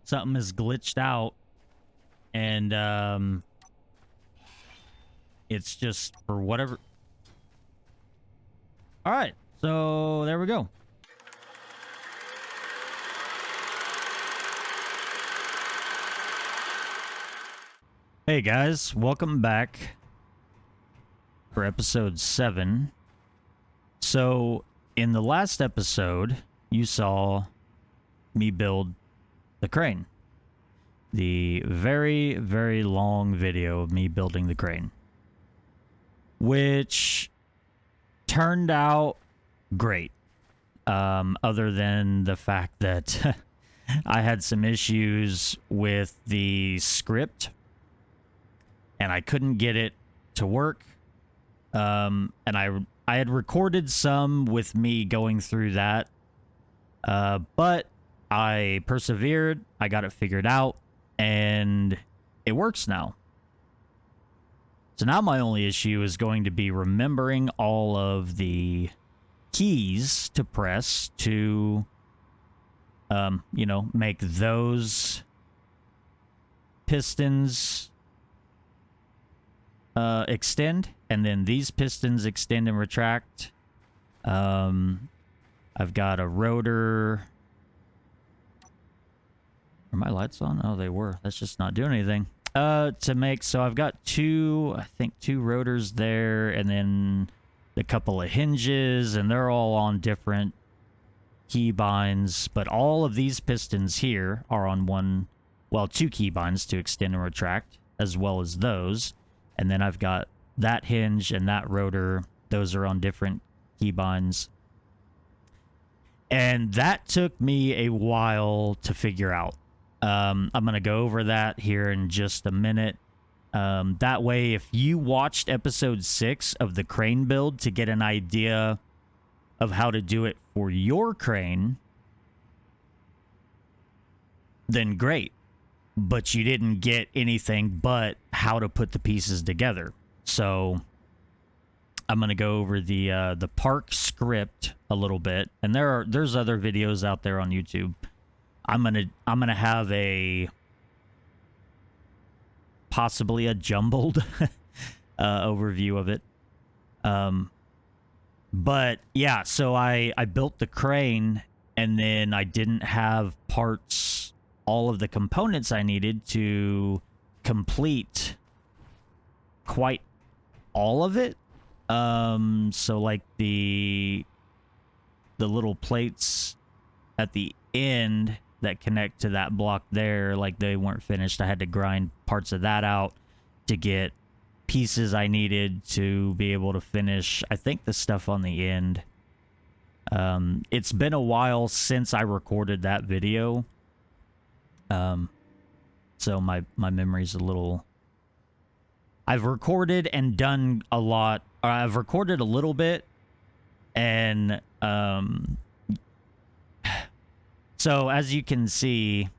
something is glitched out, and it's just for whatever. All right, so there we go. Hey guys, welcome back for episode 7. So in the last episode, you saw me build the crane. The very, very long video of me building the crane, which turned out great. Other than the fact that I had some issues with the script and I couldn't get it to work. And I had recorded some with me going through that. But I persevered, I got it figured out, and it works now. So now my only issue is going to be remembering all of the keys to press to, make those pistons extend, and then these pistons extend and retract. I've got a rotor. Are my lights on? Oh, they were. That's just not doing anything. To make, so I've got two rotors there, and then a couple of hinges, and they're all on different keybinds, but all of these pistons here are on two keybinds to extend and retract, as well as those. And then I've got that hinge and that rotor. Those are on different keybinds. And that took me a while to figure out. I'm going to go over that here in just a minute. That way, if you watched episode 6 of the crane build to get an idea of how to do it for your crane, then great. But you didn't get anything but how to put the pieces together. So I'm going to go over the park script a little bit, and there's other videos out there on YouTube. I'm gonna have possibly a jumbled overview of it. But yeah, so I built the crane, and then I didn't have all of the components I needed to complete quite all of it. So like the little plates at the end that connect to that block there, like they weren't finished. I had to grind parts of that out to get pieces I needed to be able to finish, I think, the stuff on the end. It's been a while since I recorded that video. So my memory's a little... I've recorded and done a lot. Or I've recorded a little bit, and so as you can see,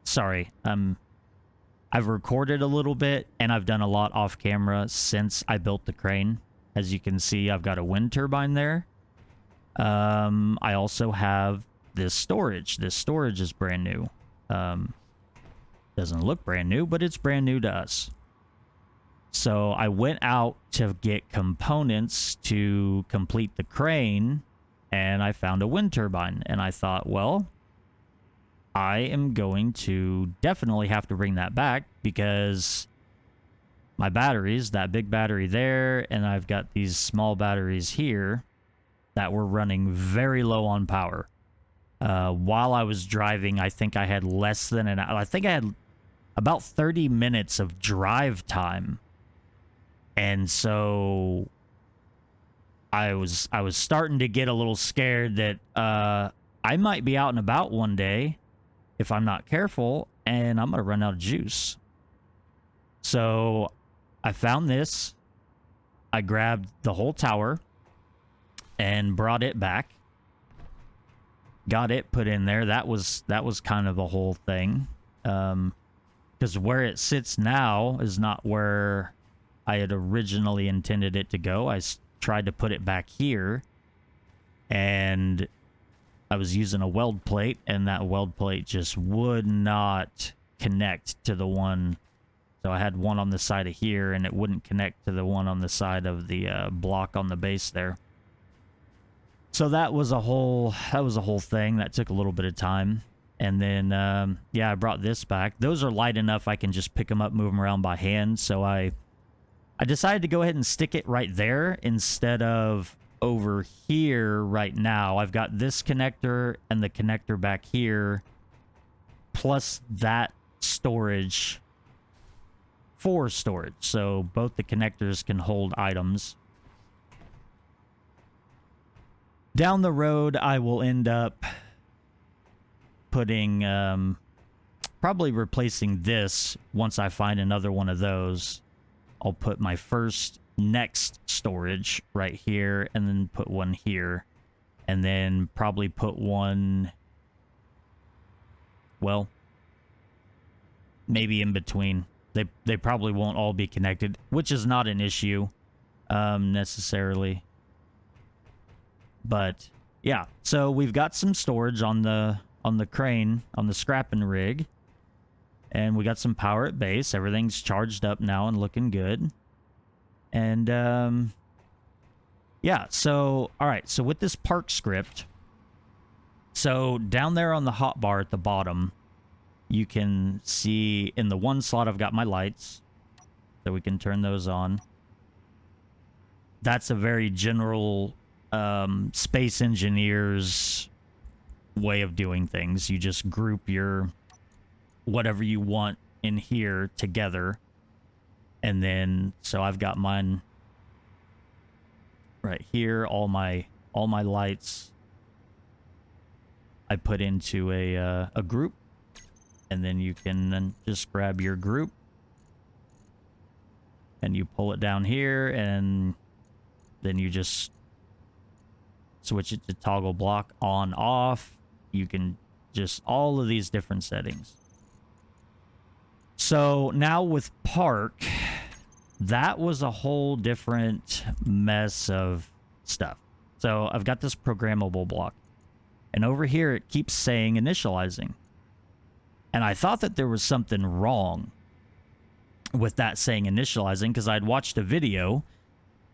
sorry, I've recorded a little bit, and I've done a lot off camera since I built the crane. As you can see, I've got a wind turbine there. I also have this storage. This storage is brand new. Doesn't look brand new, but it's brand new to us. So I went out to get components to complete the crane, and I found a wind turbine. And I thought, well, I am going to definitely have to bring that back, because my batteries, that big battery there, and I've got these small batteries here that were running very low on power. While I was driving, I think I had less than an hour. I think I had about 30 minutes of drive time. And so I was starting to get a little scared that I might be out and about one day if I'm not careful, and I'm going to run out of juice. So I found this. I grabbed the whole tower and brought it back. Got it put in there. That was kind of a whole thing. Because where it sits now is not where I had originally intended it to go. I tried to put it back here, and I was using a weld plate, and that weld plate just would not connect to the one. So I had one on the side of here, and it wouldn't connect to the one on the side of the block on the base there. So that was a whole thing that took a little bit of time. And then yeah, I brought this back. Those are light enough I can just pick them up, move them around by hand. So I decided to go ahead and stick it right there instead of over here right now. I've got this connector and the connector back here, plus that storage for storage. So both the connectors can hold items. Down the road, I will end up putting, probably replacing this once I find another one of those. I'll put my first next storage right here, and then put one here, and then probably put one, well, maybe in between. They probably won't all be connected, which is not an issue necessarily. But yeah, so we've got some storage on the crane, on the scrapping rig. And we got some power at base. Everything's charged up now and looking good. And yeah, so all right, so with this park script, so down there on the hotbar at the bottom, you can see in the one slot I've got my lights, so we can turn those on. That's a very general space engineer's way of doing things. You just group your whatever you want in here together, and then so I've got mine right here. All my lights I put into a group, and then you can then just grab your group and you pull it down here, and then you just switch it to toggle block on off. You can just all of these different settings. So now with park, that was a whole different mess of stuff. So I've got this programmable block, and over here it keeps saying initializing. And I thought that there was something wrong with that saying initializing, because I'd watched a video,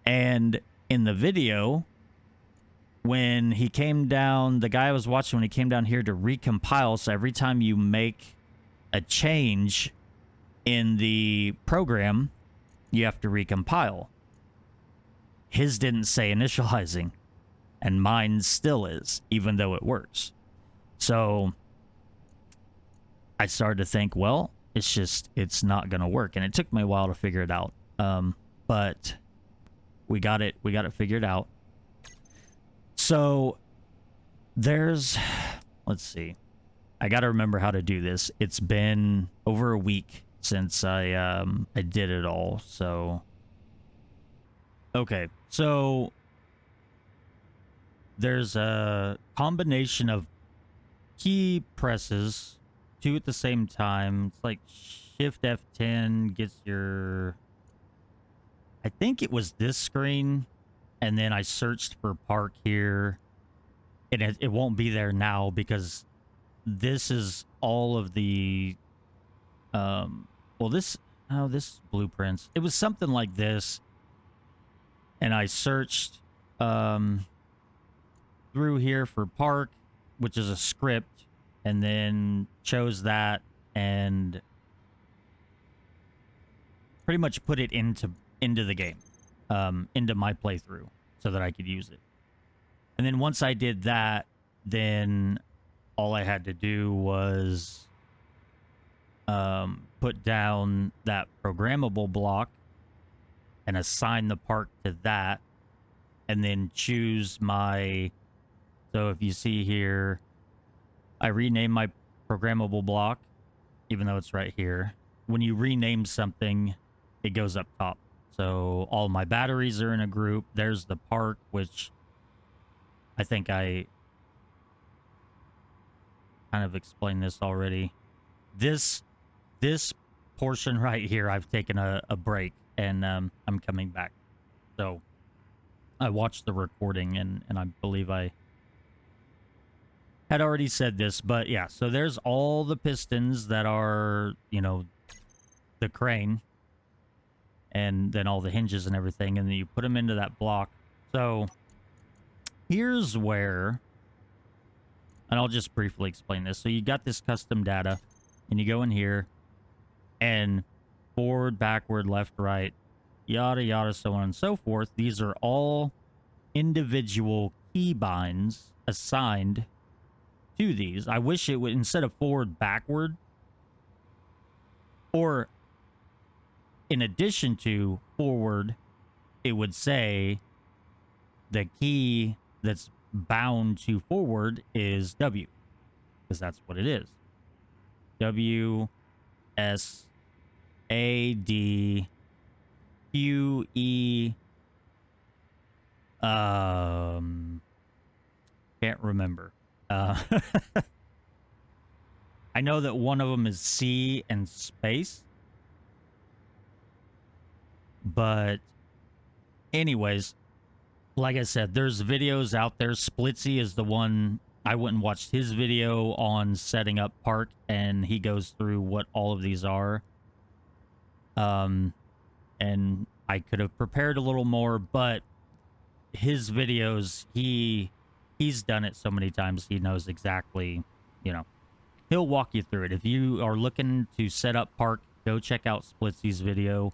and in the video, when he came down, the guy I was watching, when he came down here to recompile, so every time you make a change in the program, you have to recompile. His didn't say initializing, and mine still is, even though it works. So I started to think, well, it's not going to work. And it took me a while to figure it out. But we got it figured out. So there's, let's see. I got to remember how to do this. It's been over a week since I did it all. So okay. So there's a combination of key presses, 2 at the same time. It's like Shift F10 gets your, I think it was this screen, and then I searched for park here, and it won't be there now because this is all of the well, this blueprints. It was something like this, and I searched through here for park, which is a script, and then chose that and pretty much put it into the game, into my playthrough, so that I could use it. And then once I did that, then all I had to do was put down that programmable block and assign the park to that, and then choose my, so if you see here, I renamed my programmable block, even though it's right here. When you rename something, it goes up top. So all my batteries are in a group. There's the park, which I think I kind of explained this already. This portion right here, I've taken a break, and I'm coming back. So I watched the recording, and I believe I had already said this, but yeah, so there's all the pistons that are, you know, the crane, and then all the hinges and everything, and then you put them into that block. So here's where, and I'll just briefly explain this. So you got this custom data, and you go in here, and forward, backward, left, right, yada, yada, so on and so forth. These are all individual keybinds assigned to these. I wish it would, instead of forward, backward, or in addition to forward, it would say the key that's bound to forward is W, because that's what it is. W, S, A, D, Q, E, can't remember. I know that one of them is C and space. But anyways, like I said, there's videos out there. Splitsy is the one. I went and watched his video on setting up Park, and he goes through what all of these are. And I could have prepared a little more, but his videos, he's done it so many times, he knows exactly, you know, he'll walk you through it. If you are looking to set up Park, go check out Splitsy's video.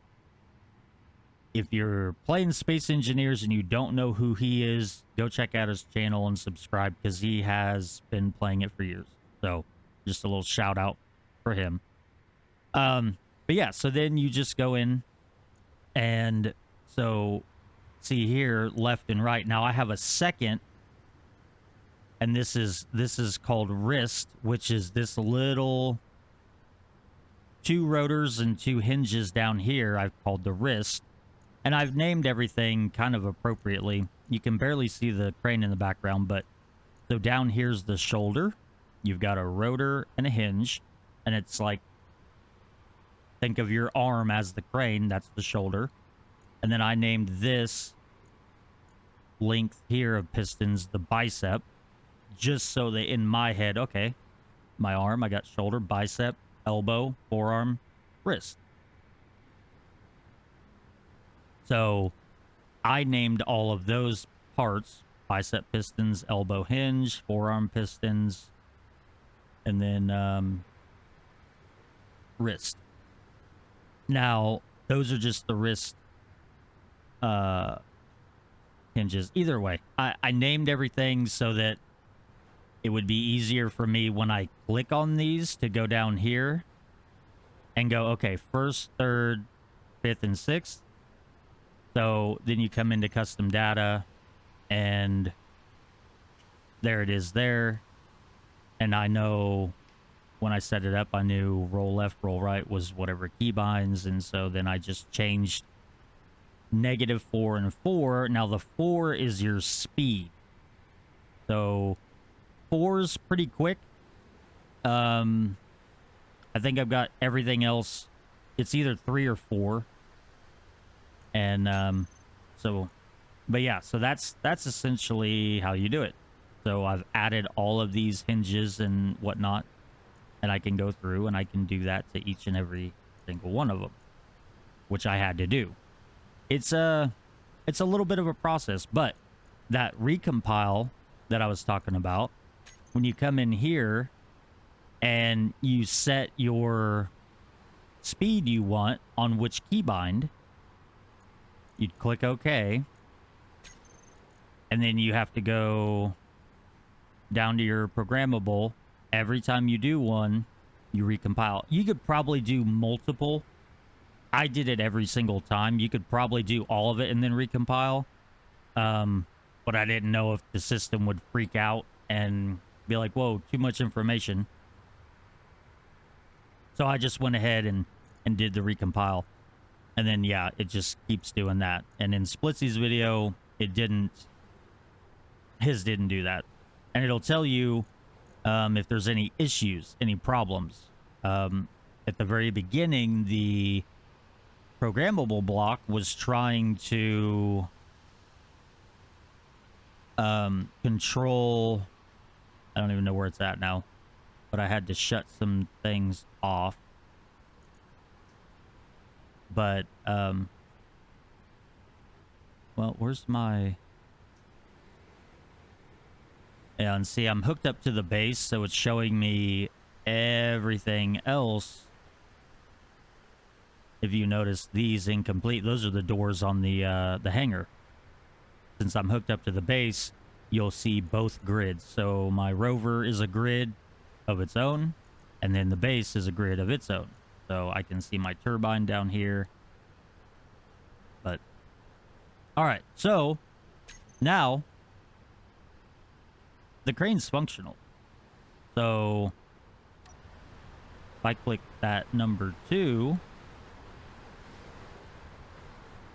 If you're playing Space Engineers and you don't know who he is, go check out his channel and subscribe, because he has been playing it for years. So just a little shout out for him. But yeah, so then you just go in, and so see here, left and right. Now I have a second, and this is called wrist, which is this little 2 rotors and 2 hinges down here. I've called the wrist. And I've named everything kind of appropriately. You can barely see the crane in the background, but so down here's the shoulder. You've got a rotor and a hinge, and it's like, think of your arm as the crane. That's the shoulder. And then I named this length here of pistons the bicep, just so that in my head, okay, my arm, I got shoulder, bicep, elbow, forearm, wrist. So I named all of those parts: bicep pistons, elbow hinge, forearm pistons, and then wrist. Now, those are just the wrist hinges. Either way, I named everything so that it would be easier for me when I click on these to go down here and go, okay, first, third, fifth, and sixth. So then you come into custom data, and there it is there. And I know when I set it up, I knew roll left, roll right was whatever keybinds. And so then I just changed -4 and 4. Now the 4 is your speed. So 4 is pretty quick. I think I've got everything else. It's either 3 or 4. And so, but yeah, so that's essentially how you do it. So I've added all of these hinges and whatnot, and I can go through and I can do that to each and every single one of them, which I had to do. It's a little bit of a process, but that recompile that I was talking about, when you come in here and you set your speed you want on which keybind, you'd click OK, and then you have to go down to your programmable. Every time you do one, you recompile. You could probably do multiple. I did it every single time. You could probably do all of it and then recompile. But I didn't know if the system would freak out and be like, whoa, too much information. So I just went ahead and did the recompile. And then, yeah, it just keeps doing that. And in Splitsy's video, his didn't do that. And it'll tell you if there's any issues, any problems. At the very beginning, the programmable block was trying to control I don't even know where it's at now. But I had to shut some things off. But, well, where's my... Yeah, and see, I'm hooked up to the base, so it's showing me everything else. If you notice, these incomplete, those are the doors on the hangar. Since I'm hooked up to the base, you'll see both grids. So my rover is a grid of its own, and then the base is a grid of its own. So I can see my turbine down here. But, all right, so now the crane's functional. So if I click that number 2,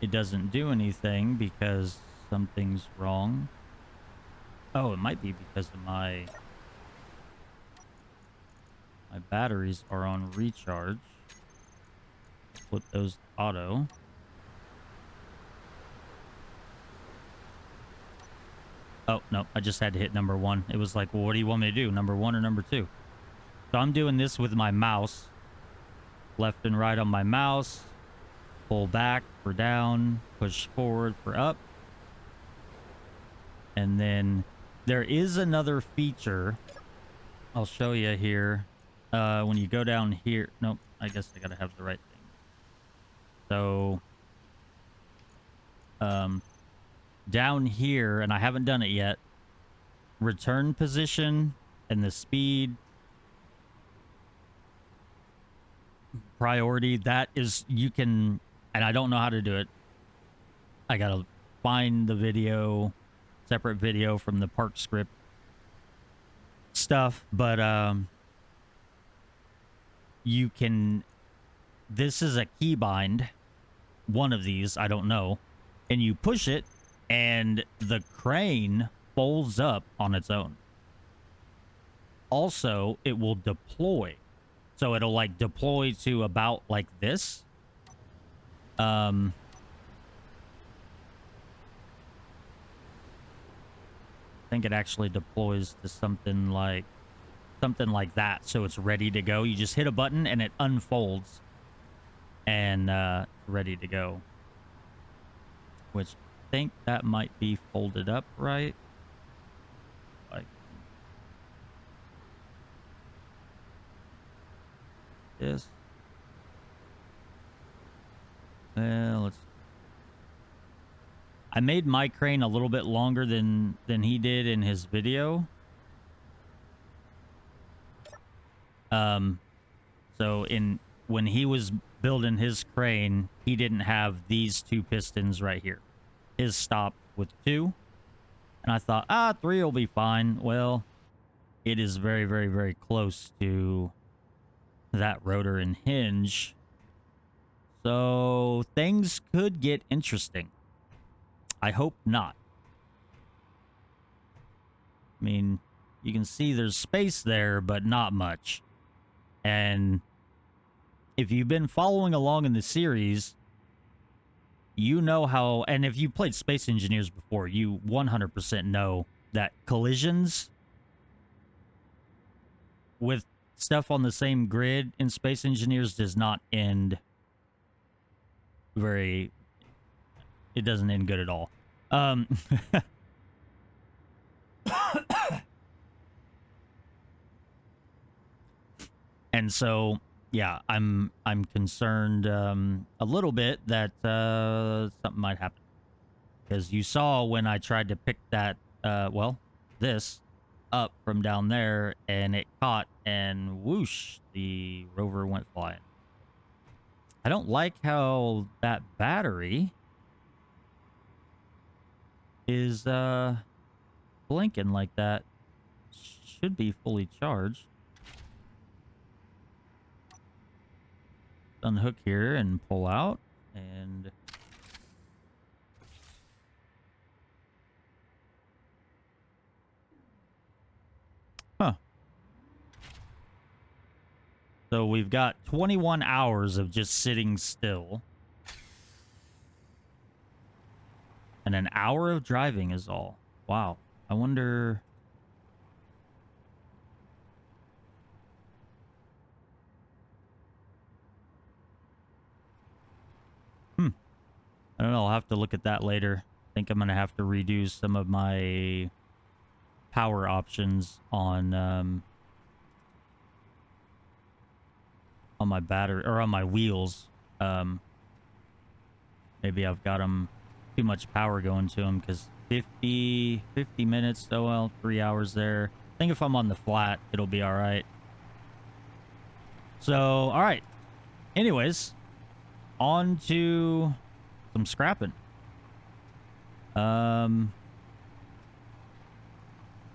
it doesn't do anything because something's wrong. Oh, it might be because of my batteries are on recharge. Flip those to auto. Oh, no, I just had to hit number 1. It was like, well, what do you want me to do? Number 1 or number 2? So I'm doing this with my mouse. Left and right on my mouse. Pull back for down. Push forward for up. And then there is another feature. I'll show you here. When you go down here. Nope, I guess I gotta have the right thing. So, down here, and I haven't done it yet. Return position and the speed. Priority, that is, you can, and I don't know how to do it. I gotta find the video, separate video from the park script stuff, but you can, this is a keybind, one of these, I don't know, and you push it and the crane folds up on its own. Also, it will deploy. So it'll like deploy to about like this. I think it actually deploys to something like that. So it's ready to go. You just hit a button and it unfolds and ready to go. Which I think that might be folded up right. Like this. Well, I made my crane a little bit longer than he did in his video. So when he was building his crane, he didn't have these 2 pistons right here. His stopped with 2. And I thought, 3 will be fine. Well, it is very, very, very close to that rotor and hinge. So things could get interesting. I hope not. I mean, you can see there's space there, but not much. And if you've been following along in the series, you know how, and if you played Space Engineers before, you 100% know that collisions with stuff on the same grid in Space Engineers does not end very, it doesn't end good at all. And so, yeah, I'm concerned a little bit that something might happen. Because you saw when I tried to pick that, this up from down there, and it caught, and whoosh, the rover went flying. I don't like how that battery is blinking like that. Should be fully charged. Unhook here and pull out, and so we've got 21 hours of just sitting still, and an hour of driving is all. Wow. I wonder I don't know. I'll have to look at that later. I think I'm going to have to redo some of my power options on my battery or on my wheels. Maybe I've got them too much power going to them because 50 minutes. Oh, well, 3 hours there. I think if I'm on the flat, it'll be all right. So, all right. Anyways, on to some scrapping.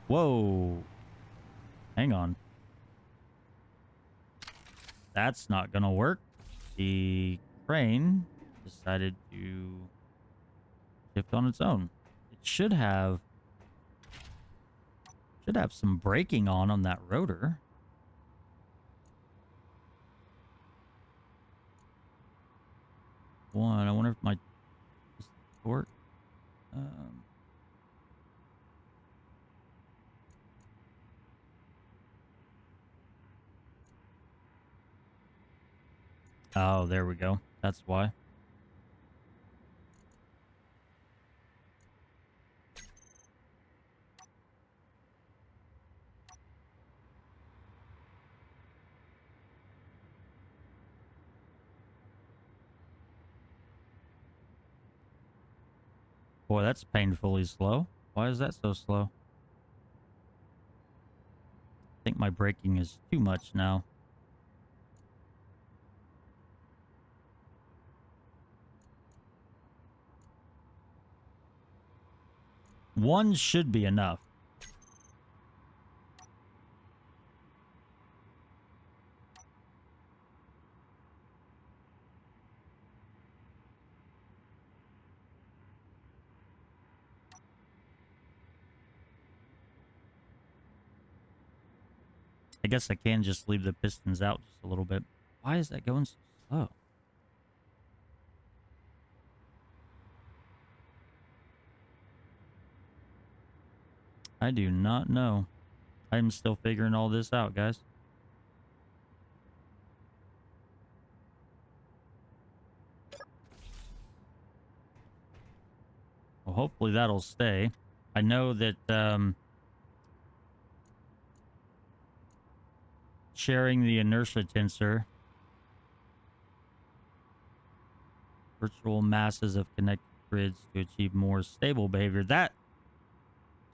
Whoa. Hang on. That's not gonna work. The crane decided to shift on its own. It should have some braking on that rotor. I wonder if my torque. Oh, there we go. That's why. Boy, that's painfully slow. Why is that so slow? I think my braking is too much now. One should be enough. I guess I can just leave the pistons out just a little bit. Why is that going so slow? I do not know. I'm still figuring all this out, guys. Well, hopefully that'll stay. I know that sharing the inertia tensor, virtual masses of connected grids to achieve more stable behavior. That,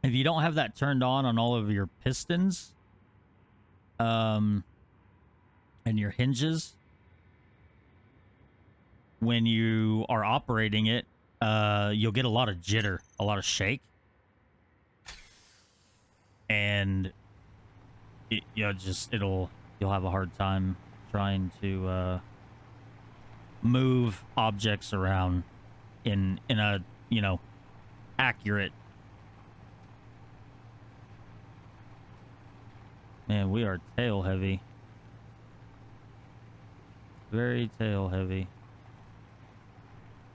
if you don't have that turned on all of your pistons, and your hinges, when you are operating it, you'll get a lot of jitter, a lot of shake, and you'll have a hard time trying to move objects around in a accurate. Man, we are tail heavy. Very tail heavy.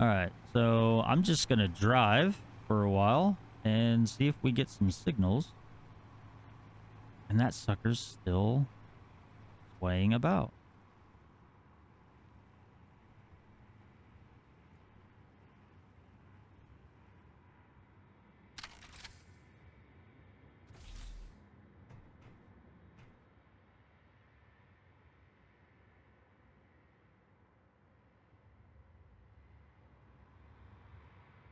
All right, so I'm just gonna drive for a while and see if we get some signals. And that sucker's still swaying about.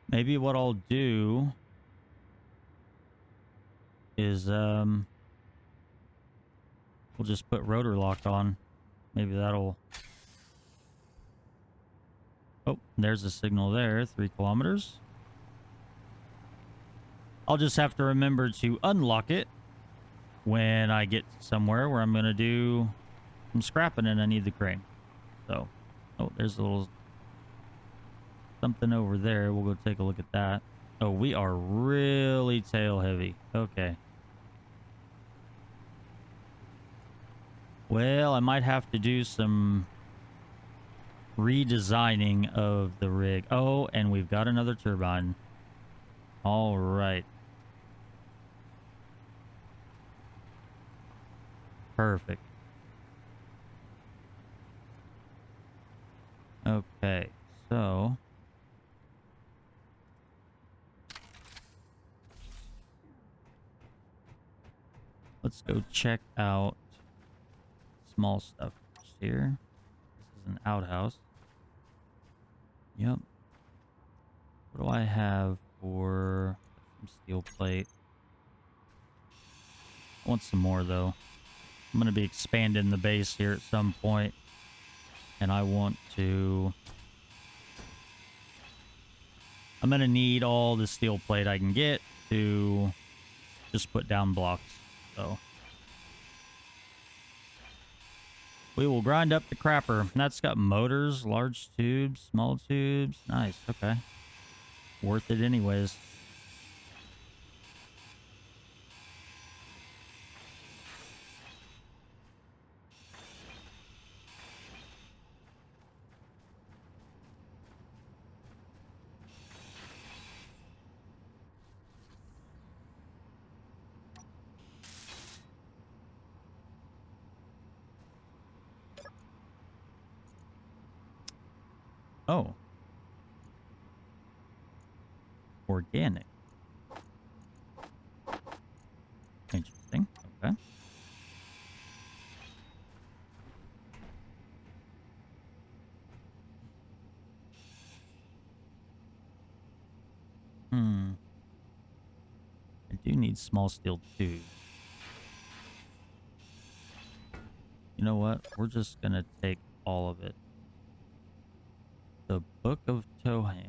Maybe what I'll do is we'll just put rotor lock on. Maybe that'll... Oh, there's a signal there, 3 kilometers. I'll just have to remember to unlock it when I get somewhere where I'm going to do some scrapping and I need the crane. So, oh, there's a little something over there. We'll go take a look at that. Oh, we are really tail heavy. Okay. Well, I might have to do some redesigning of the rig. Oh, and we've got another turbine. All right. Perfect. Okay, so let's go check out small stuff first here. This is an outhouse. Yep. What do I have for some steel plate? I want some more though. I'm going to be expanding the base here at some point, and I want to... I'm going to need all the steel plate I can get to just put down blocks. So we will grind up the crapper. That's got motors, large tubes, small tubes. Nice. Okay. Worth it anyways. Oh. Organic. Interesting. Okay. I do need small steel too. You know what? We're just gonna take all of it. The Book of Tohan.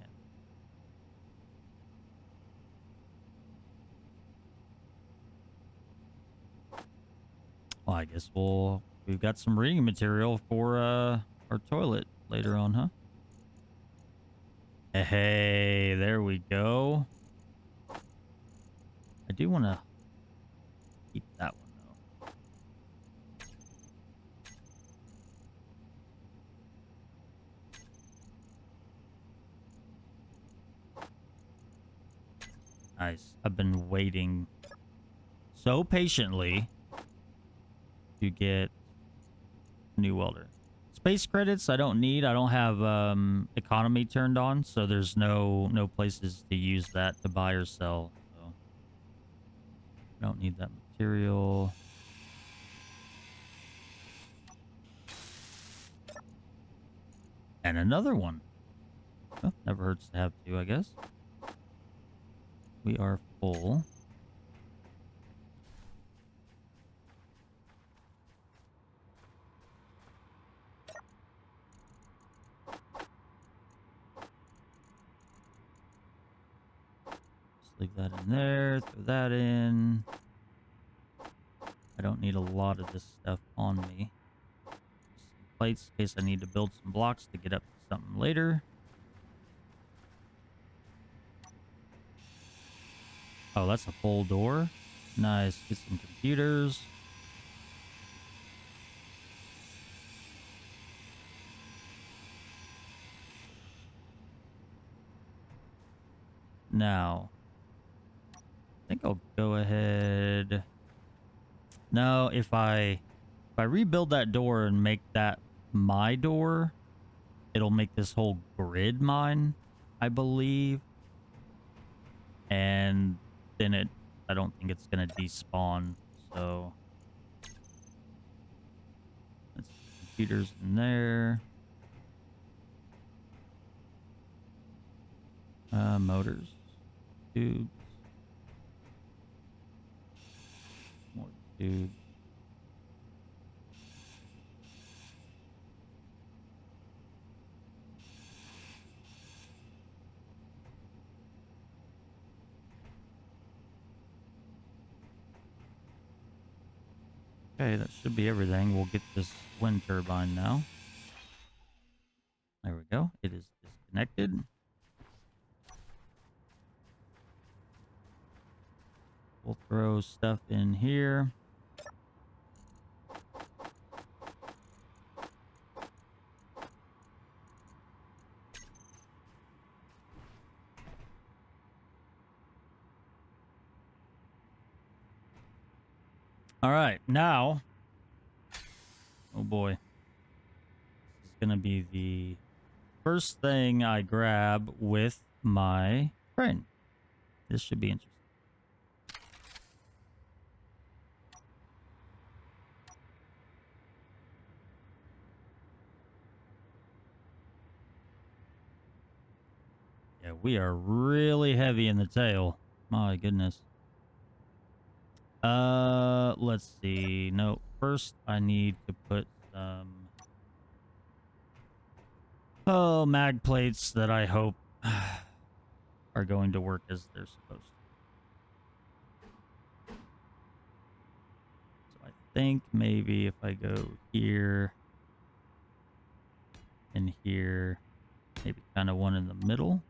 Well, I guess we've got some reading material for our toilet later on, huh? Hey, there we go. I do want to keep that one though. Nice. I've been waiting so patiently to get a new welder. Space credits I don't need. I don't have economy turned on, so there's no places to use that to buy or sell. So I don't need that material. And another one. Oh, never hurts to have two, I guess. We are full. Just leave that in there. Throw that in. I don't need a lot of this stuff on me. Just some plates in case I need to build some blocks to get up to something later. Oh, that's a full door. Nice. Get some computers. Now, I think I'll go ahead. No, if I rebuild that door and make that my door, it'll make this whole grid mine, I believe. And then I don't think it's gonna despawn. So let's put computers in there. Motors, tubes, more tubes. Okay, that should be everything. We'll get this wind turbine now. There we go. It is disconnected. We'll throw stuff in here. All right, now, oh boy, this is gonna be the first thing I grab with my crane. This should be interesting. Yeah, we are really heavy in the tail. My goodness. Let's see. No, first I need to put some mag plates that I hope are going to work as they're supposed to. So I think maybe if I go here and here, maybe kind of one in the middle.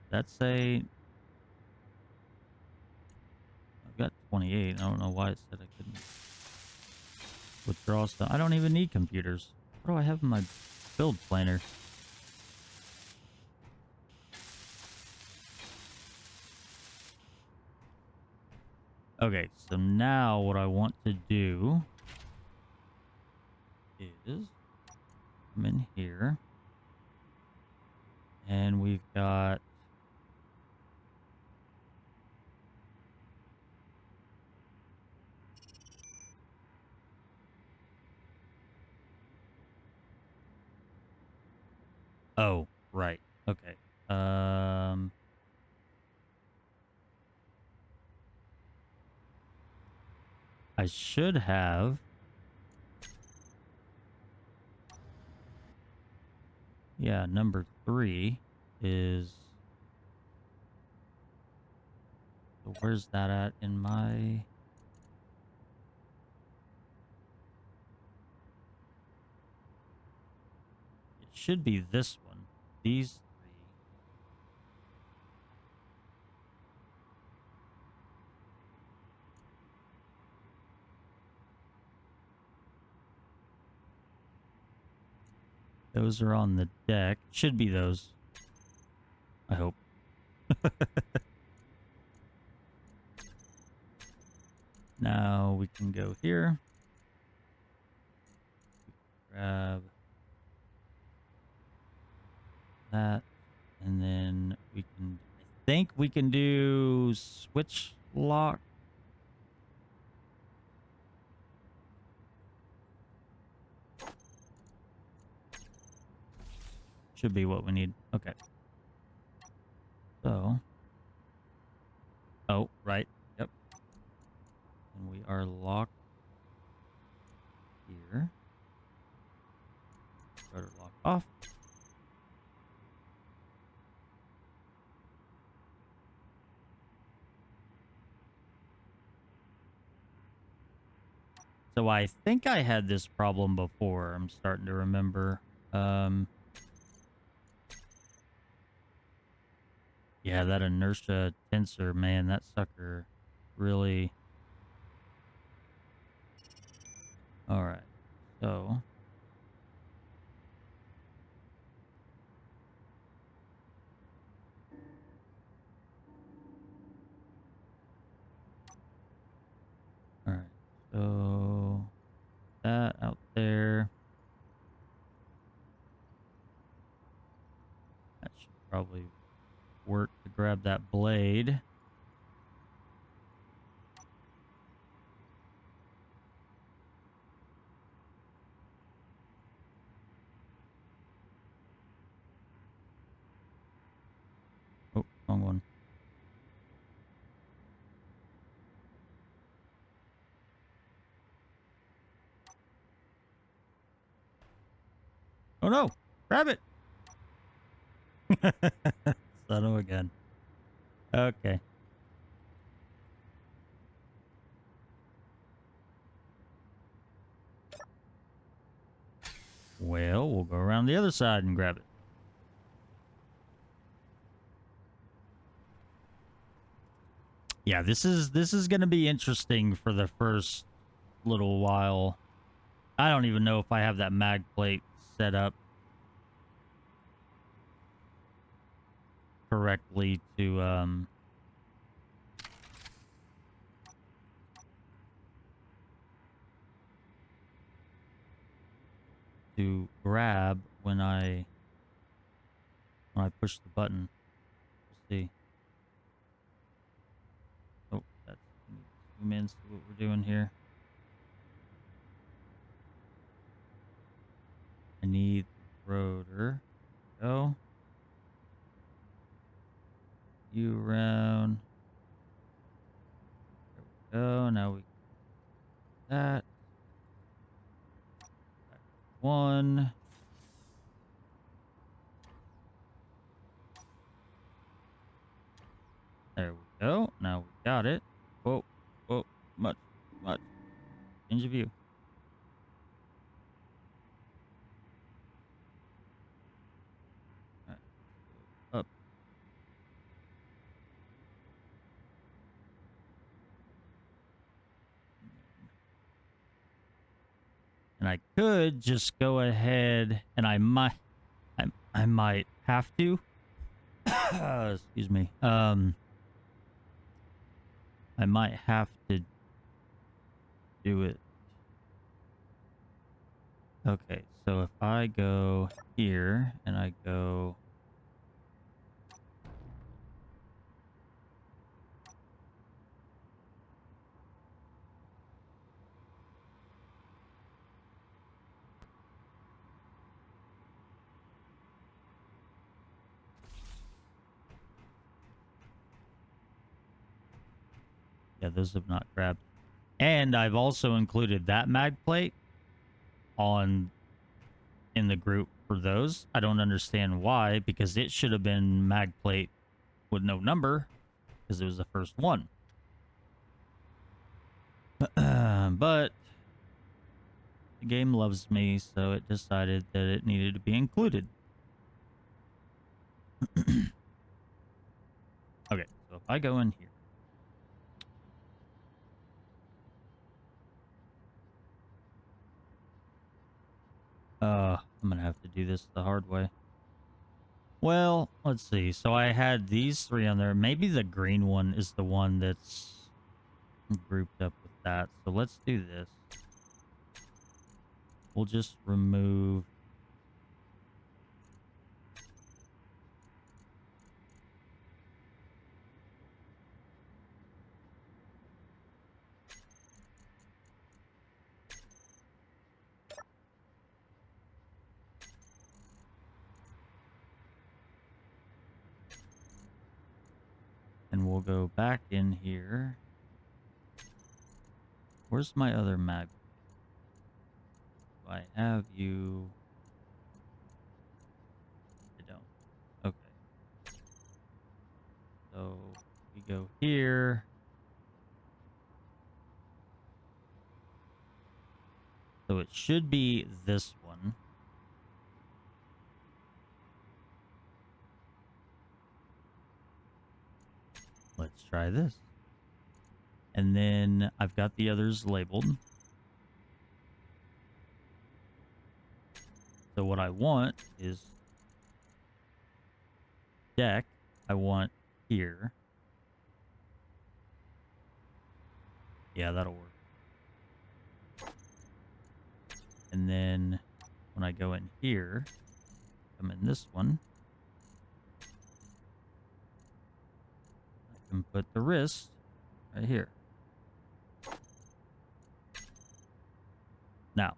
That's a... I've got 28. I don't know why it said I couldn't withdraw stuff. I don't even need computers. What do I have in my build planner? Okay, so now what I want to do is come in here. And we've got... Oh, right. Okay. I should have... Yeah, number 3 is... So where's that at in my... It should be this one. These 3. Those are on the deck. Should be those. I hope. Now we can go here. Grab that. And then we can... I think we can do switch lock. Should be what we need. Okay. So... Oh, right. Yep. And we are locked here. Rotor lock off. So I think I had this problem before. I'm starting to remember. Yeah, that inertia tensor, man, that sucker really... All right. So... All right. So... That out there. That should probably work to grab that blade. Oh, wrong one. Oh no! Grab it! Son of a gun. Okay. Well, we'll go around the other side and grab it. Yeah, this is going to be interesting for the first little while. I don't even know if I have that mag plate set up correctly to grab when I... when I push the button. We'll see. Oh, that's zoom in, see what we're doing here. I need the rotor. Go. You around. There we go. Now we that. Back one. There we go. Now we got it. Whoa, whoa, much. Change of view. All right. Up. And I could just go ahead and I might have to. Excuse me. I might have to do it. Okay, so if I go here and I go yeah, those have not grabbed. And I've also included that mag plate in the group for those. I don't understand why, because it should have been mag plate with no number because it was the first one. But the game loves me, so it decided that it needed to be included. Okay, so if I go in here, I'm gonna have to do this the hard way. Well, let's see. So I had these three on there. Maybe the green one is the one that's grouped up with that. So let's do this. We'll just remove. And we'll go back in here. Where's my other mag? Do I have you? I don't. Okay. So we go here. So it should be this one. Let's try this. And then I've got the others labeled. So what I want is deck. I want here. Yeah, that'll work. And then when I go in here, I'm in this one. I can put the wrist right here. Now,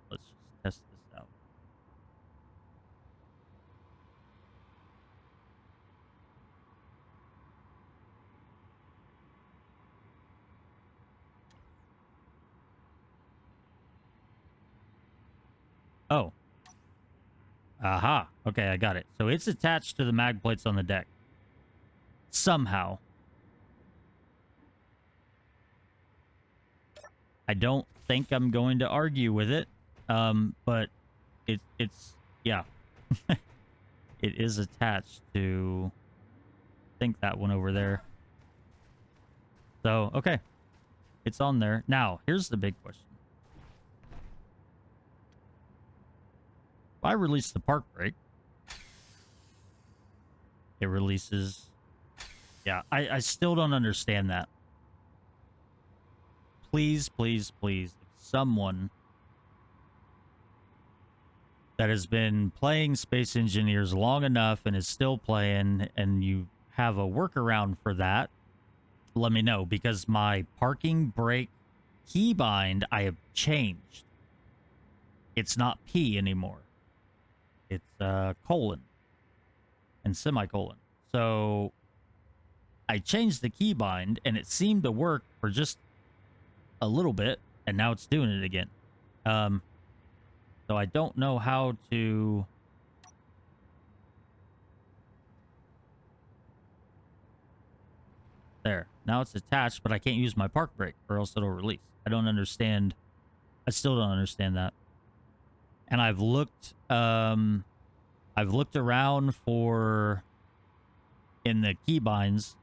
let's just test this out. Oh. Aha. Okay, I got it. So it's attached to the mag plates on the deck. Somehow. I don't think I'm going to argue with it. But it's yeah. It is attached to I think that one over there. So, okay. It's on there. Now, here's the big question. If I release the park brake, it releases. Yeah, I still don't understand that. Please, please, please, if someone that has been playing Space Engineers long enough and is still playing, and you have a workaround for that, let me know, because my parking brake keybind I have changed. It's not P anymore. It's colon and semicolon. So I changed the keybind and it seemed to work for just a little bit, and now it's doing it again. So I don't know how to... There. Now it's attached, but I can't use my park brake or else it'll release. I don't understand. I still don't understand that. And I've looked around for in the keybinds,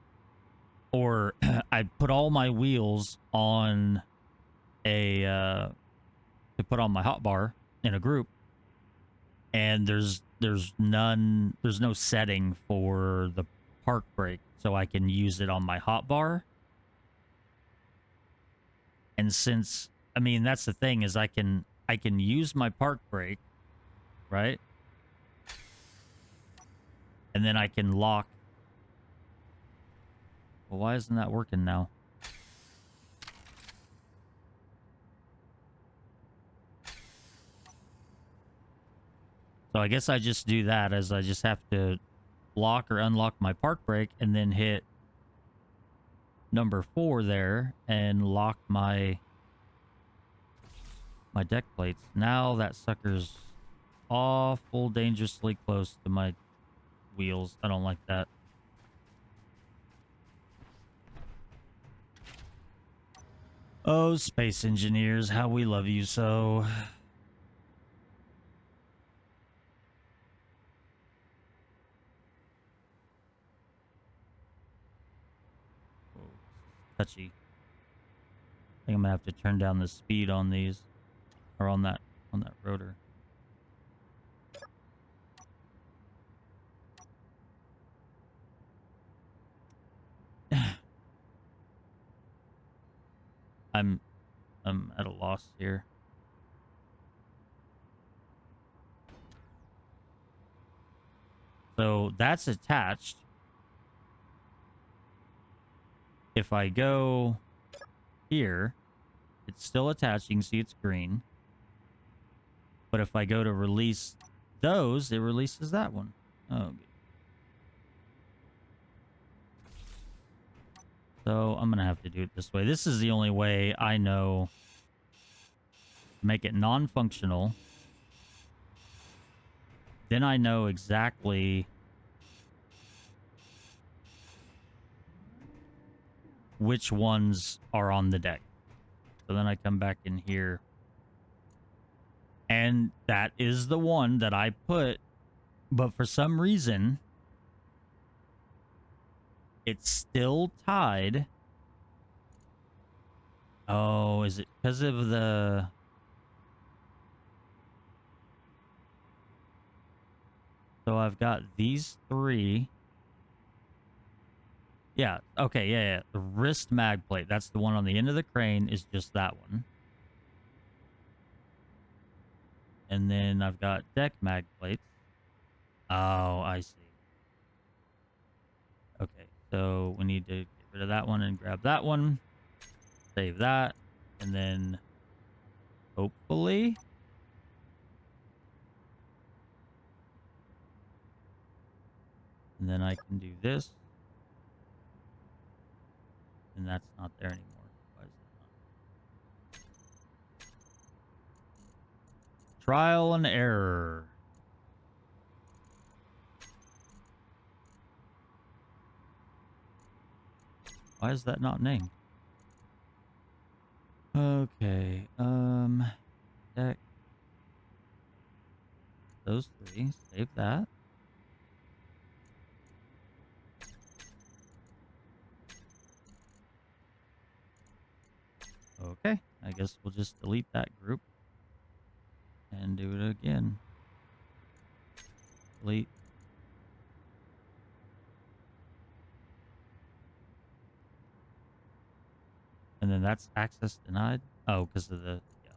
or I put all my wheels on a to put on my hotbar in a group, and there's no setting for the park brake, so I can use it on my hotbar. And since, I mean, that's the thing, is I can use my park brake, right? And then I can lock. Well, why isn't that working now? So I guess I just do that, as I just have to lock or unlock my park brake and then hit number 4 there and lock my deck plates. Now that sucker's awful dangerously close to my wheels. I don't like that. Oh, Space Engineers, how we love you so. Touchy. I think I'm gonna have to turn down the speed on these, or on that rotor. I'm at a loss here. So that's attached. If I go here, it's still attached. You can see it's green. But if I go to release those, it releases that one. Oh, good. So I'm going to have to do it this way. This is the only way I know to make it non-functional. Then I know exactly which ones are on the deck. So then I come back in here. And that is the one that I put. But for some reason, it's still tied. Oh, is it because of the... So I've got these 3. Yeah, okay, yeah. The wrist mag plate, that's the one on the end of the crane, is just that one. And then I've got deck mag plates. Oh, I see. Okay, so we need to get rid of that one and grab that one. Save that. And then hopefully... And then I can do this. And that's not there anymore. Why is that not? Trial and error. Why is that not named? Okay, deck. Those 3, save that. Okay, I guess we'll just delete that group and do it again. Delete. And then that's access denied. Oh, because of the... Yeah.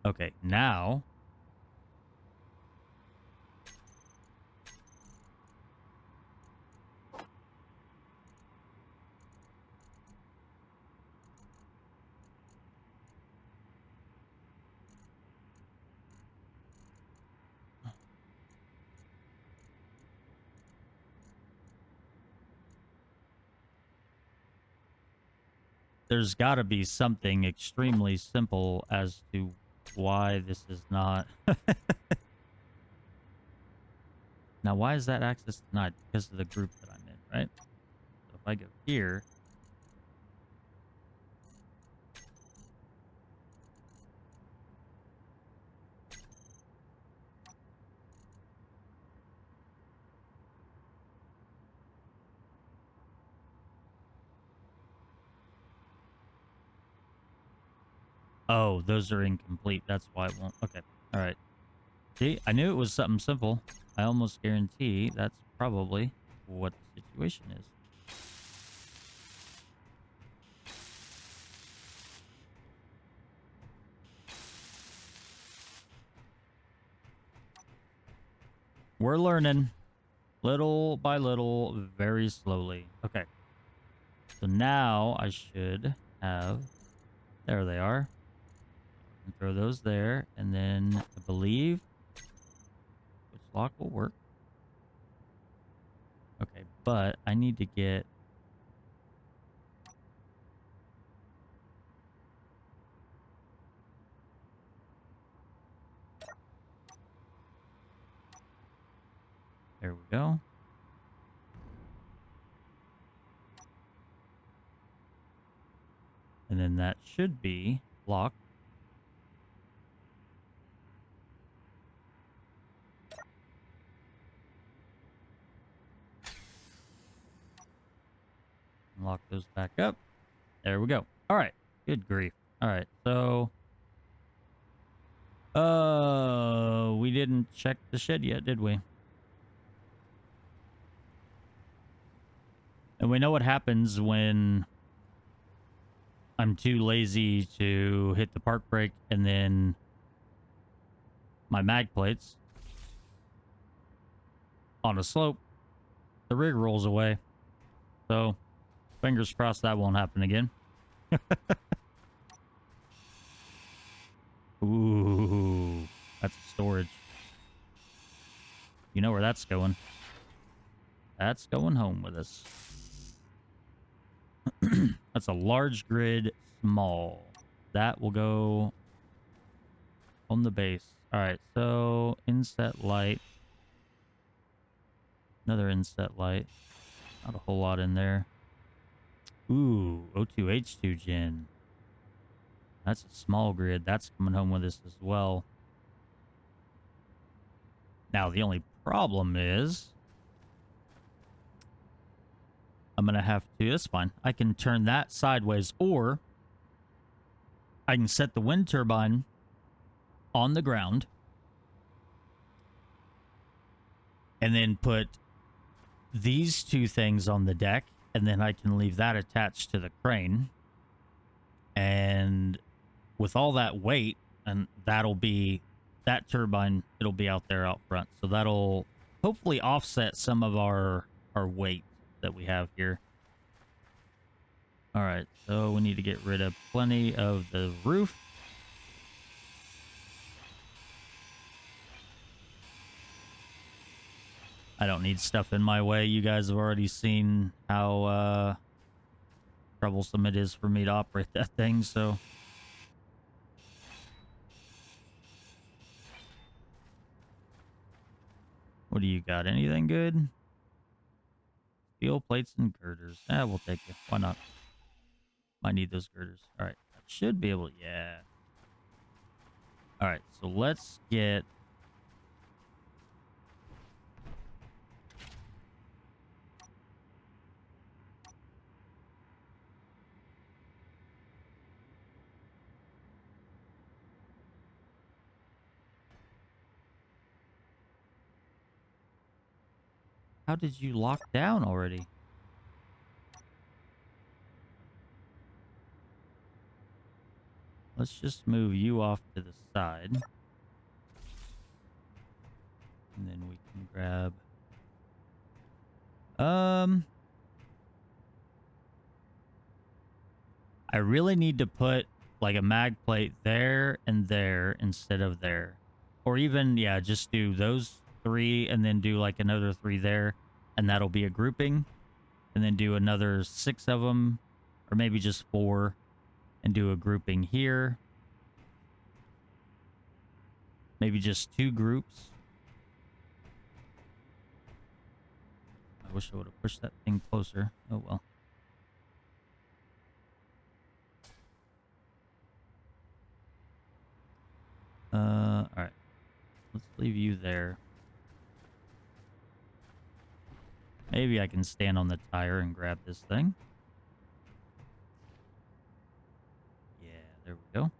Okay, now there's got to be something extremely simple as to why this is not. Now, why is that access denied? Because of the group that I'm in, right? So if I go here, oh, those are incomplete. That's why it won't. Okay, all right. See, I knew it was something simple. I almost guarantee that's probably what the situation is. We're learning little by little, very slowly. Okay. So now I should have, there they are. And throw those there. And then I believe which lock will work. Okay, but I need to get, there we go. And then that should be locked. Lock those back up. There we go. All right. Good grief. All right. So, we didn't check the shed yet, did we? And we know what happens when I'm too lazy to hit the park brake and then my mag plates on a slope, the rig rolls away. So, fingers crossed that won't happen again. Ooh, that's storage. You know where that's going. That's going home with us. That's a large grid, small. That will go on the base. All right, so inset light. Another inset light. Not a whole lot in there. Ooh, O2H2 gen. That's a small grid. That's coming home with us as well. Now, the only problem is I'm going to have to... That's fine. I can turn that sideways, or I can set the wind turbine on the ground and then put these two things on the deck, and then I can leave that attached to the crane. And with all that weight, and that'll be that turbine, it'll be out there out front. So that'll hopefully offset some of our weight that we have here. All right, so we need to get rid of plenty of the roof. I don't need stuff in my way. You guys have already seen how troublesome it is for me to operate that thing, so... What do you got? Anything good? Steel plates and girders. We'll take it. Why not? Might need those girders. All right. I should be able to... Yeah. All right. So let's get... How did you lock down already? let's just move you off to the side. And then we can grab... I really need to put like a mag plate there and there instead of there. Or even, yeah, just do those 3 and then do like another 3 there. And that'll be a grouping. And then do another 6 of them. Or maybe just 4. And do a grouping here. Maybe just 2 groups. I wish I would have pushed that thing closer. Oh well. Alright. Let's leave you there. Maybe I can stand on the tire and grab this thing. Yeah, there we go.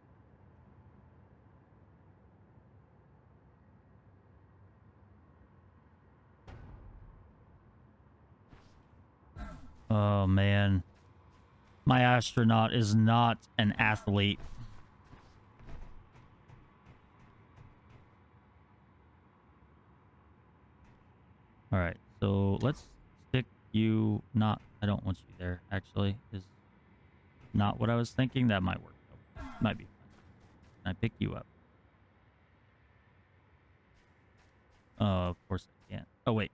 Oh, man. My astronaut is not an athlete. All right, so let's stick you... Not... I don't want you there, actually. Is not what I was thinking. That might work, though. Might be fun. Can I pick you up? Oh, of course I can't. Oh, wait.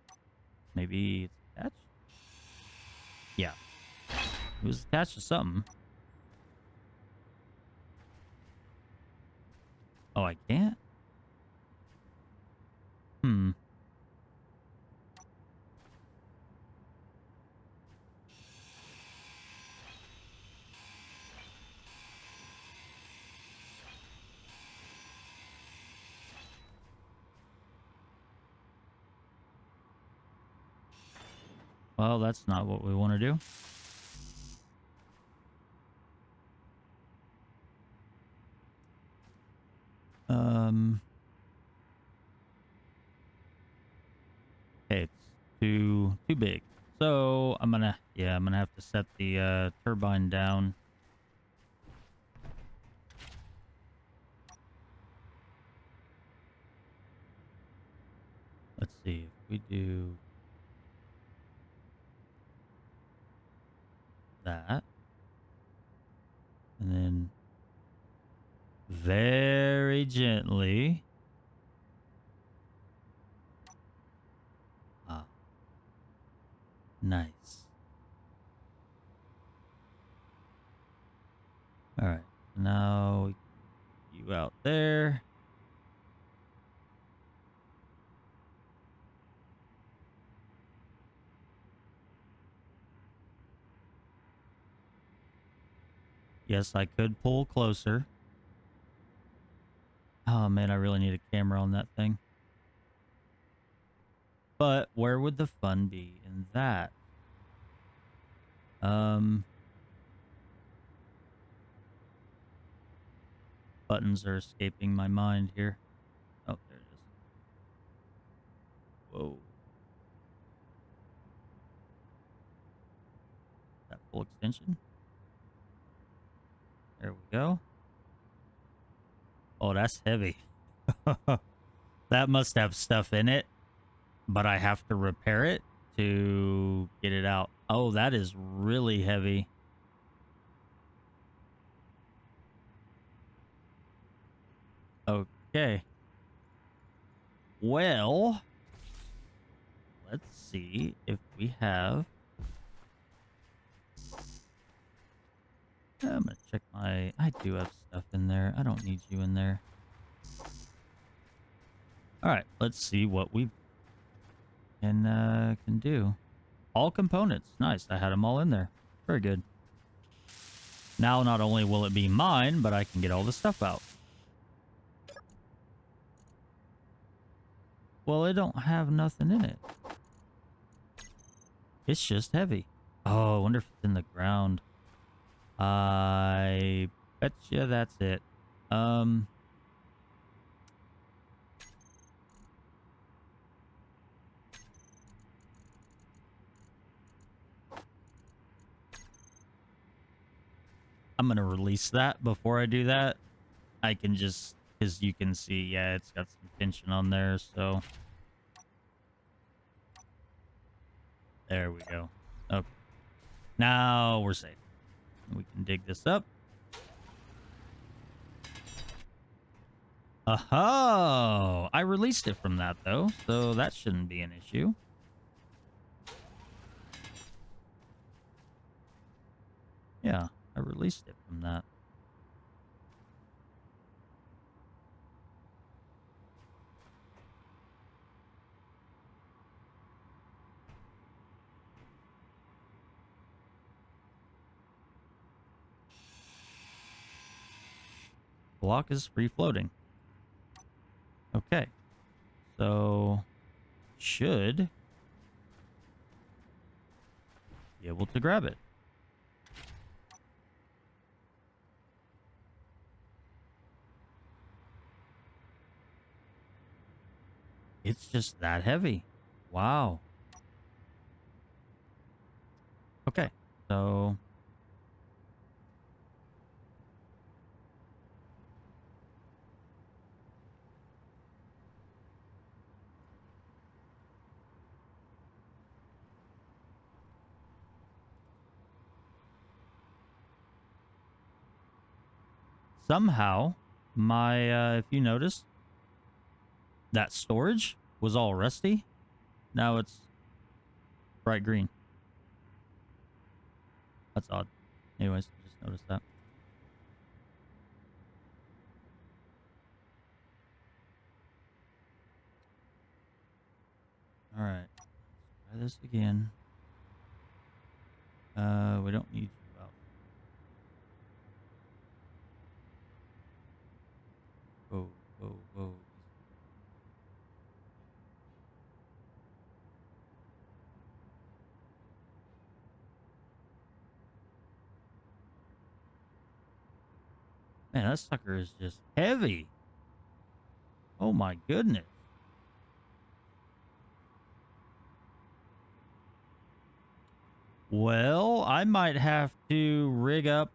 Maybe it's attached? Yeah. It was attached to something. Oh, I can't? Hmm. Well, that's not what we want to do. Okay, it's too big. So I'm gonna have to set the turbine down. Let's see if we do that, and then very gently. Ah, nice. All right, now you out there. Yes, I could pull closer. Oh man, I really need a camera on that thing. But where would the fun be in that? Buttons are escaping my mind here. Oh, there it is. Whoa. That full extension. There we go. Oh, that's heavy. That must have stuff in it, but I have to repair it to get it out. Oh, that is really heavy. Okay. Well, let's see if we have... I'm gonna check my... I do have stuff in there. I don't need you in there. All right, let's see what we can do. All components. Nice. I had them all in there. Very good. Now, not only will it be mine, but I can get all the stuff out. Well, it don't have nothing in it. It's just heavy. Oh, I wonder if it's in the ground. I bet you that's it. I'm going to release that before I do that. I can just, because you can see, yeah, it's got some tension on there, so there we go. Okay, now we're safe. We can dig this up. Oh, I released it from that though, so that shouldn't be an issue. Yeah, I released it from that. Block is free floating. Okay, so should be able to grab it. It's just that heavy. Wow. Okay, so somehow my if you notice, that storage was all rusty. Now it's bright green. That's odd. Anyways, just noticed that. All right, try this again. We don't need you out. Whoa, whoa, whoa. Man, that sucker is just heavy. Oh my goodness. Well, I might have to rig up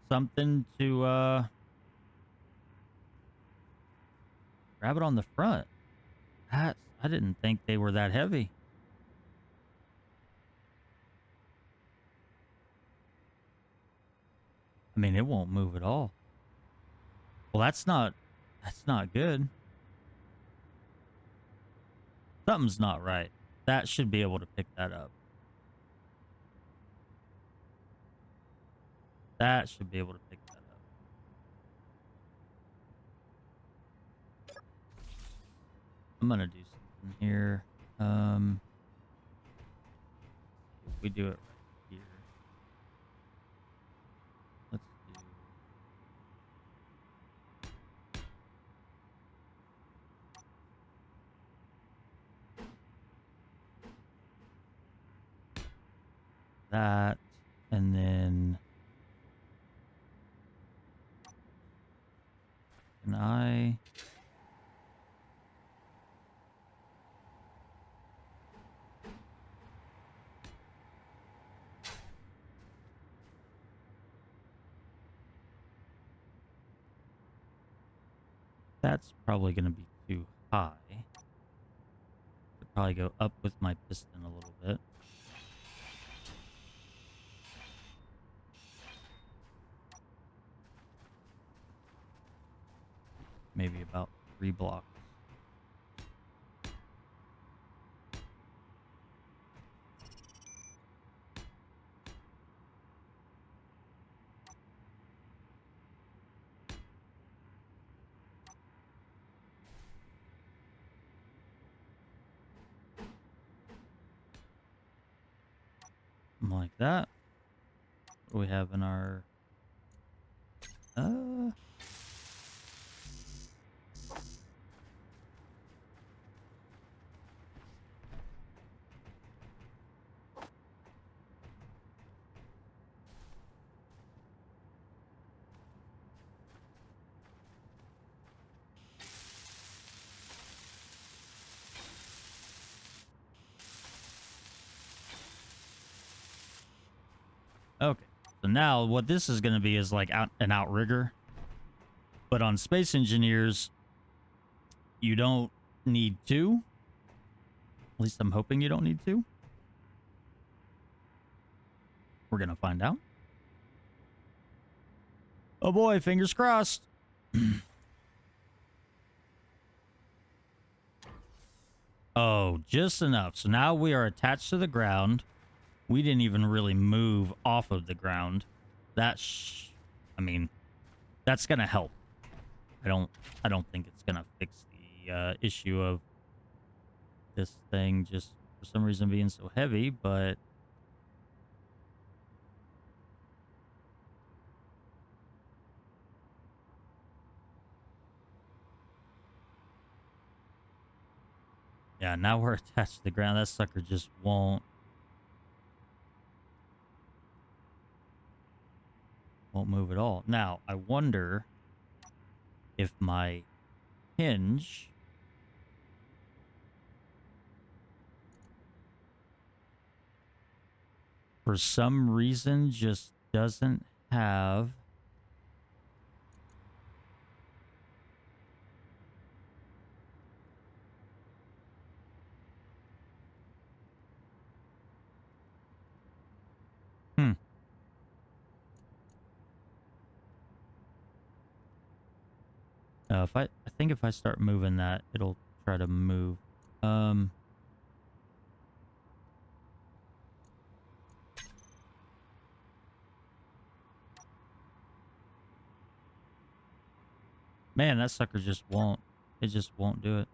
something to grab it on the front. That's, I didn't think they were that heavy. I mean, it won't move at all. Well, that's not good. Something's not right. That should be able to pick that up. That should be able to pick that up. I'm gonna do something here. If we do it right here. Let's do that, and then can I? That's probably going to be too high. Could probably go up with my piston a little bit. Maybe about 3 blocks. Something like that. What do we have in our... Okay. So now what this is going to be is like an outrigger. But on Space Engineers, you don't need to. At least I'm hoping you don't need to. We're going to find out. Oh boy, fingers crossed. Oh, just enough. So now we are attached to the ground. We didn't even really move off of the ground. I mean, that's going to help. I don't think it's going to fix the issue of this thing just for some reason being so heavy, but yeah, now we're attached to the ground. That sucker just won't move at all. Now, I wonder if my hinge for some reason just doesn't have if I think if I start moving that, it'll try to move. Man, that sucker just won't. It just won't do it.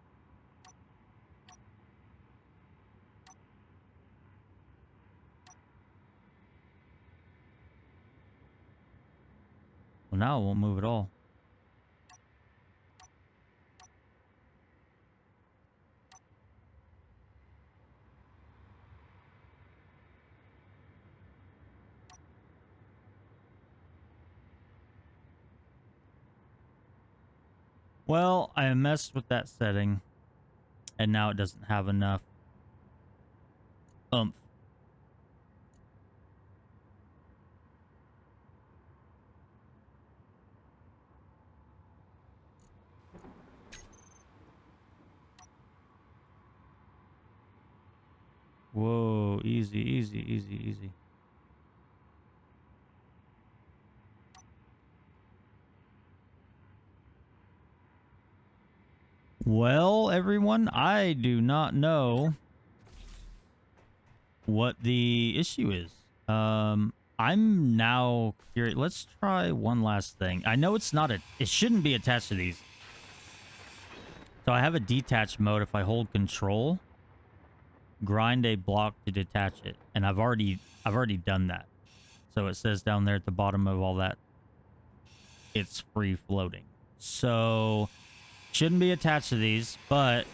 Well, now it won't move at all. Well, I messed with that setting, and now it doesn't have enough oomph. Whoa, easy, easy, easy, easy. Well, everyone, I do not know what the issue is. I'm now curious. Let's try one last thing. I know it's not it shouldn't be attached to these. So I have a detach mode. If I hold control, grind a block to detach it, and I've already done that. So it says down there at the bottom of all that, it's free floating. So shouldn't be attached to these, but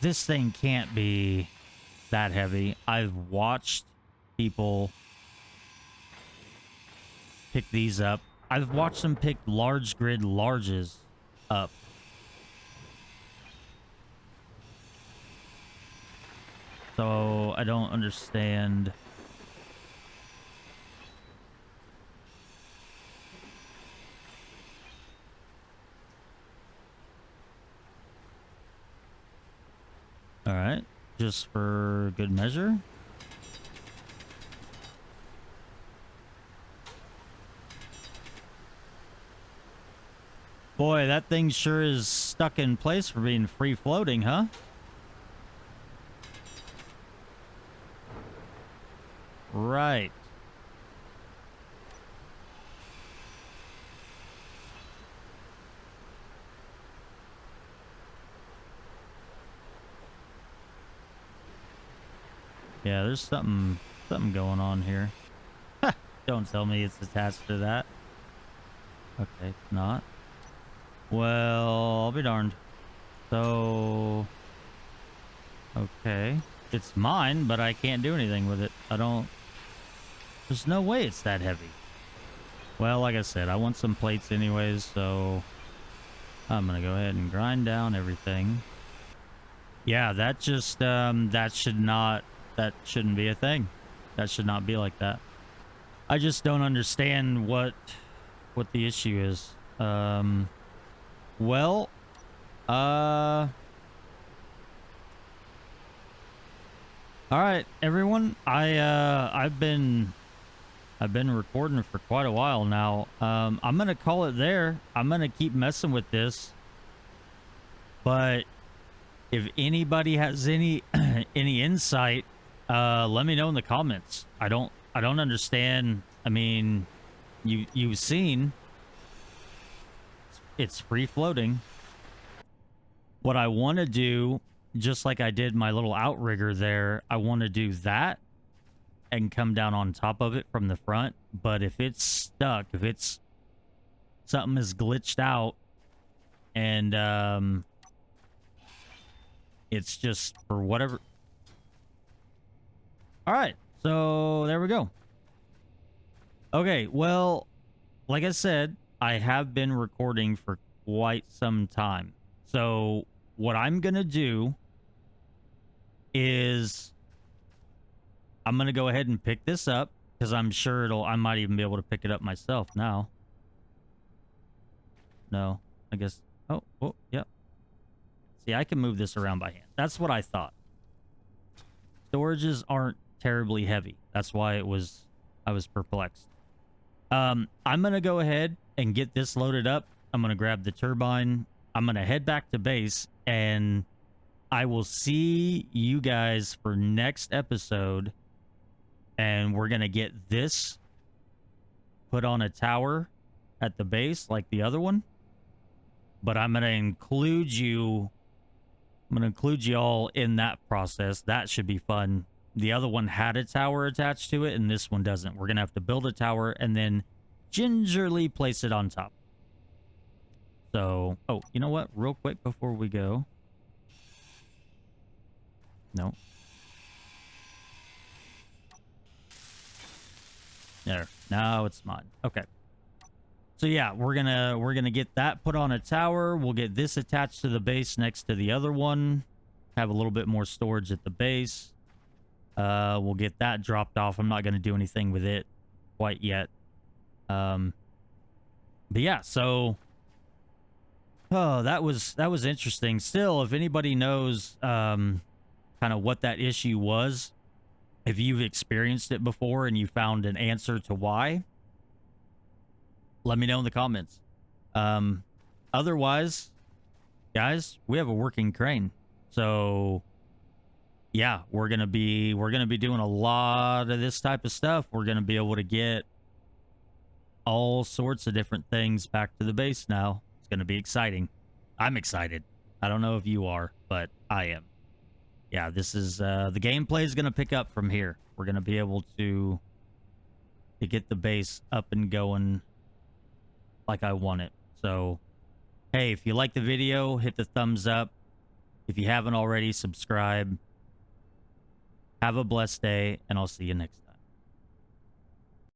this thing can't be that heavy. I've watched people pick these up. I've watched them pick large grid larges up. So I don't understand. All right, just for good measure. Boy, that thing sure is stuck in place for being free floating, huh? Right. Yeah, there's something going on here. Don't tell me it's attached to that. Okay, it's not. Well, I'll be darned. So, okay. It's mine, but I can't do anything with it. There's no way it's that heavy. Well, like I said, I want some plates anyways, so I'm gonna go ahead and grind down everything. Yeah, that just, that shouldn't be a thing. That should not be like that. I just don't understand what what the issue is. Well, all right, everyone. I've been recording for quite a while now. I'm gonna call it there. I'm gonna keep messing with this, but if anybody has any any insight, let me know in the comments. I don't understand. I mean, you've seen it's free floating. What I want to do, just like I did my little outrigger there, I want to do that and come down on top of it from the front. But if it's stuck, if it's something is glitched out and it's just for whatever. All right, so there we go. Okay, well, like I said, I have been recording for quite some time. So what I'm going to do is I'm going to go ahead and pick this up because I'm sure I might even be able to pick it up myself now. No, I guess. Oh, yep. See, I can move this around by hand. That's what I thought. Storages aren't terribly heavy. That's why I was perplexed. I'm going to go ahead and get this loaded up. I'm going to grab the turbine. I'm going to head back to base, and I will see you guys for next episode. And we're going to get this put on a tower at the base like the other one. But I'm going to include you. I'm going to include you all in that process. That should be fun. The other one had a tower attached to it, and this one doesn't. We're going to have to build a tower and then gingerly place it on top. So, oh, you know what? Real quick before we go. No. There. Now it's mine. Okay. So yeah, we're gonna get that put on a tower. We'll get this attached to the base next to the other one. Have a little bit more storage at the base. We'll get that dropped off. I'm not gonna do anything with it quite yet. But yeah, so that was interesting. Still, if anybody knows kind of what that issue was, if you've experienced it before and you found an answer to why, let me know in the comments. Otherwise, guys, we have a working crane. So yeah, we're gonna be doing a lot of this type of stuff. We're gonna be able to get all sorts of different things back to the base now. It's gonna be exciting. I'm excited. I don't know if you are, but I am. Yeah, this is the gameplay is gonna pick up from here. We're gonna be able to get the base up and going like I want it. So hey, if you like the video, hit the thumbs up. If you haven't already, subscribe. Have a blessed day, and I'll see you next time.